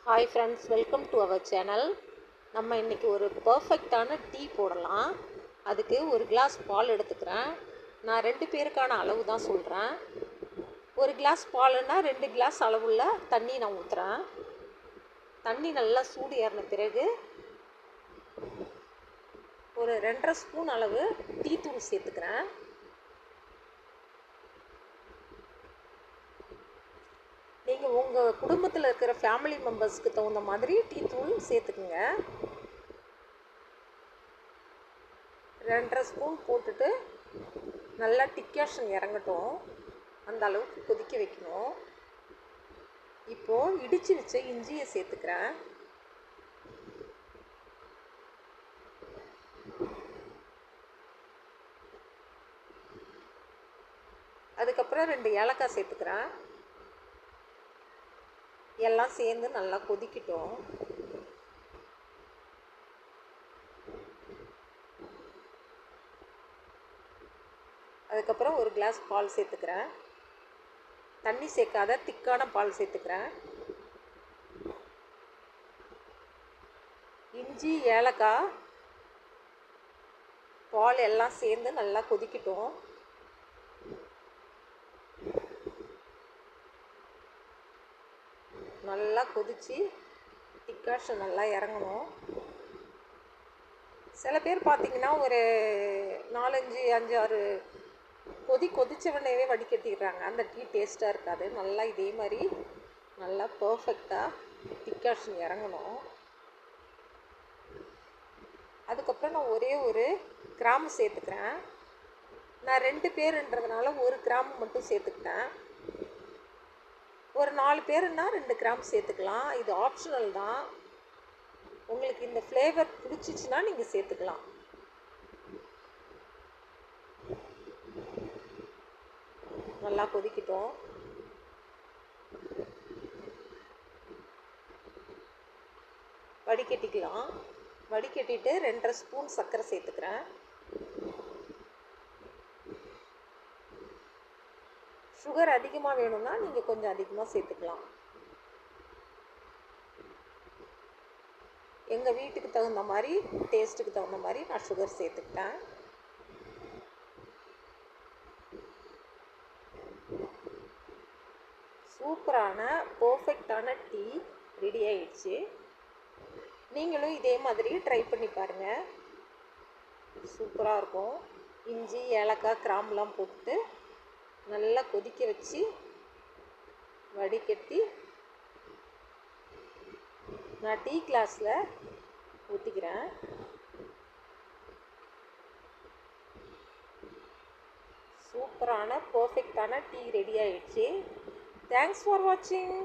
Hi friends, welcome to our channel. நம்ம இன்றைக்கி ஒரு பர்ஃபெக்டான டீ போடலாம். அதுக்கு ஒரு கிளாஸ் பால் எடுத்துக்கிறேன். நான் 2 பேருக்கான அளவு தான் சொல்கிறேன். ஒரு கிளாஸ் பாலுன்னா 2 கிளாஸ் அளவுள்ள தண்ணி நான் ஊற்றுறேன். தண்ணி நல்லா சூடு ஏறின பிறகு ஒரு 2.5 ஸ்பூன் அளவு டீ தூள் சேர்த்துக்கிறேன். நீங்கள் உங்கள் குடும்பத்தில் இருக்கிற ஃபேமிலி மெம்பர்ஸ்க்கு தகுந்த மாதிரி டீ தூள் சேர்த்துக்குங்க. 2.5 ஸ்பூன் போட்டுட்டு நல்லா டிக்காஷன் இறங்கட்டும், அந்த அளவுக்கு கொதிக்க வைக்கணும். இப்போது இடித்து வச்ச இஞ்சியை சேர்த்துக்கிறேன். அதுக்கப்புறம் 2 ஏலக்காய் சேர்த்துக்கிறேன். எல்லாம் சேர்ந்து நல்லா கொதிக்கட்டும். அதுக்கப்புறம் ஒரு கிளாஸ் பால் சேர்த்துக்கிறேன். தண்ணி சேர்க்காத திக்கான பால் சேர்த்துக்கிறேன். இஞ்சி, ஏலக்காய், பால் எல்லாம் சேர்ந்து நல்லா கொதிக்கட்டும். நல்லா கொதித்து டிக்காஷன் நல்லா இறங்கணும். சில பேர் பார்த்திங்கன்னா ஒரு 4-5-6 கொதித்தவனவே வடிகட்டிடுறாங்க. அந்த டீ டேஸ்ட்டாக இருக்காது. நல்லா இதே மாதிரி நல்லா பர்ஃபெக்டாக டிக்காஷன் இறங்கணும். அதுக்கப்புறம் நான் ஒரே ஒரு கிராம்பு சேர்த்துக்கிறேன். நான் 2 பேருன்றதுனால ஒரு கிராம்பு மட்டும் சேர்த்துக்கிட்டேன். ஒரு 4 பேருன்னா 2 கிராம்பு சேர்த்துக்கலாம். இது ஆப்ஷனல் தான். உங்களுக்கு இந்த ஃப்ளேவர் பிடிச்சிச்சின்னா நீங்கள் சேர்த்துக்கலாம். நல்லா கொதிக்கட்டும். வடிகட்டிக்கலாம். வடிகட்டிட்டு 2.5 ஸ்பூன் சர்க்கரை சேர்த்துக்கிறேன். சுகர் அதிகமாக வேணும்னா நீங்கள் கொஞ்சம் அதிகமாக சேர்த்துக்கலாம். எங்கள் வீட்டுக்கு தகுந்த மாதிரி, டேஸ்ட்டுக்கு தகுந்த மாதிரி நான் சுகர் சேர்த்துக்கிட்டேன். சூப்பரான பர்ஃபெக்டான டீ ரெடி ஆயிடுச்சு. நீங்களும் இதே மாதிரி ட்ரை பண்ணி பாருங்கள். சூப்பராக இருக்கும். இஞ்சி, ஏலக்காய், கிராம்புலாம் போட்டு நல்லா கொதிக்க வச்சு வடிகட்டி நான் டீ கிளாஸில் ஊற்றிக்கிறேன். சூப்பரான பர்ஃபெக்டான டீ ரெடி ஆயிடுச்சு. தேங்க்ஸ் ஃபார் வாட்சிங்.